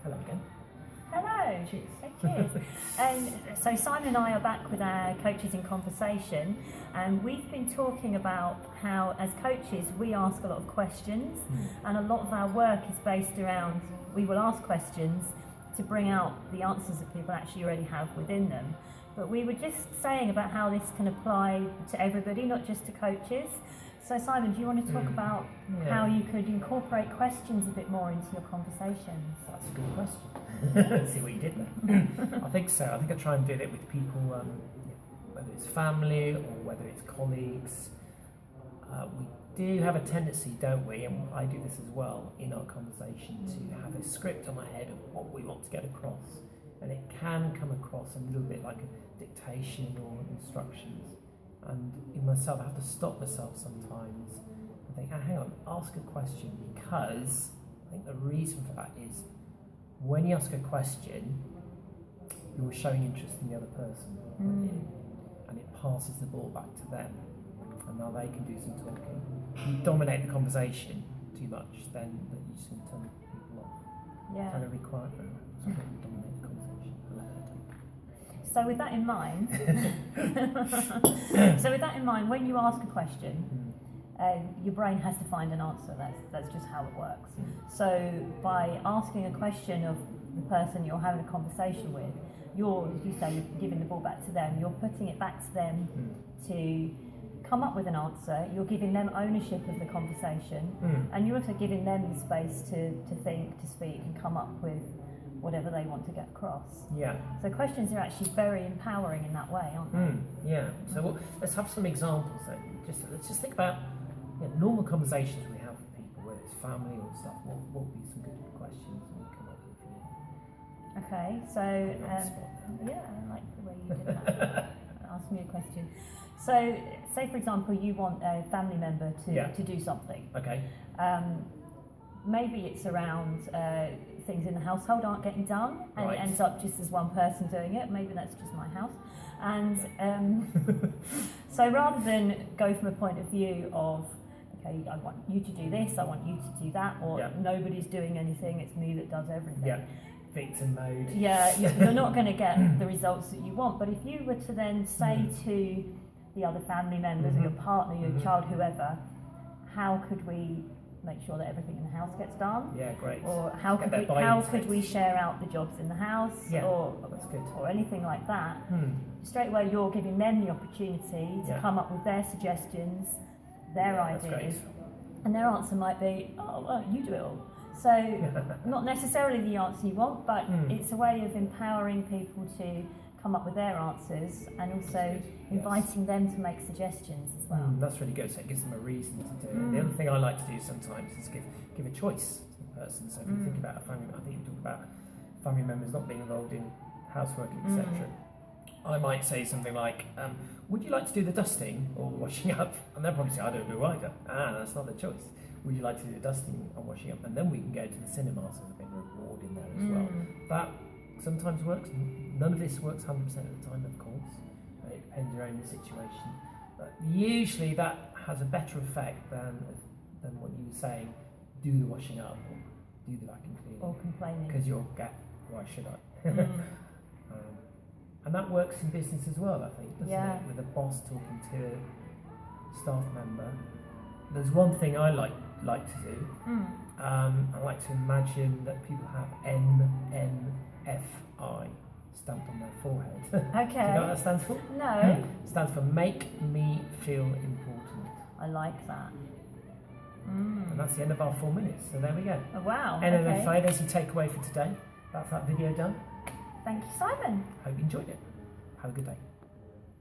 Hello again. Hello. Cheers. Cheers. So Simon and I are back with our Coaches in Conversation, and we've been talking about how, as coaches, we ask a lot of questions, and a lot of our work is based around, we will ask questions to bring out the answers that people actually already have within them. But we were just saying about how this can apply to everybody, not just to coaches. So Simon, do you want to talk about how you could incorporate questions a bit more into your conversations? That's a good question. Let's see what you did there. I think so. I think I try and do it with people, whether it's family or whether it's colleagues. We do have a tendency, don't we, and I do this as well, in our conversation to have a script on my head of what we want to get across. And it can come across a little bit like a dictation or instructions. And in myself, I have to stop myself sometimes and think, hang on, ask a question, because I think the reason for that is when you ask a question, you're showing interest in the other person, and it passes the ball back to them, and now they can do some talking. If you dominate the conversation too much, then you just going to turn people off. Yeah. Kind of require dominate the conversation. So with that in mind, when you ask a question, your brain has to find an answer. That's just how it works. So by asking a question of the person you're having a conversation with, as you say, you're giving the ball back to them. You're putting it back to them to come up with an answer. You're giving them ownership of the conversation, and you're also giving them the space to think, to speak, and come up with whatever they want to get across. Yeah. So questions are actually very empowering in that way, aren't they? Yeah. So let's have some examples then. Let's just think about normal conversations we have with people, whether it's family or stuff. What would be some good questions we come up with? Okay. So I like the way you did that. Ask me a question. So, say for example, you want a family member to do something. Okay. Maybe it's around things in the household aren't getting done, and it ends up just as one person doing it. Maybe that's just my house. And so rather than go from a point of view of, okay, I want you to do this, I want you to do that, or nobody's doing anything, it's me that does everything. Yeah. Victim mode. Yeah, you're not going to get the results that you want. But if you were to then say to the other family members, or your partner, your child, whoever, how could we make sure that everything in the house gets done? Yeah, great. Or how could we share out the jobs in the house? Yeah, or that's good. Or anything like that. Straight away, you're giving them the opportunity to come up with their suggestions, their ideas, and their answer might be, "Oh, well, you do it all." So, not necessarily the answer you want, but it's a way of empowering people to come up with their answers, and also inviting them to make suggestions as well. That's really good. So it gives them a reason to do it. The other thing I like to do sometimes is give a choice to the person. So if you think about a family, I think you talk about family members not being involved in housework, etc. I might say something like, "Would you like to do the dusting or the washing up?" And they'll probably say, "I don't do either." That's not the choice. Would you like to do the dusting or washing up? And then we can go to the cinema, so there's a bit of reward in there as well. That sometimes works. None of this works 100% of the time, of course. It depends on your own situation. But usually that has a better effect than what you were saying, do the washing up or do the vacuum cleaning. Or complaining. Because you'll get, why should I? And that works in business as well, I think, doesn't it? With a boss talking to a staff member. There's one thing I like to do. I like to imagine that people have MNFI stamped on their forehead. Okay. Do you know what that stands for? No. It stands for Make Me Feel Important. I like that. And that's the end of our 4 minutes. So there we go. Oh, wow. MNFI, there's your takeaway for today. That's that video done. Thank you, Simon. Hope you enjoyed it. Have a good day.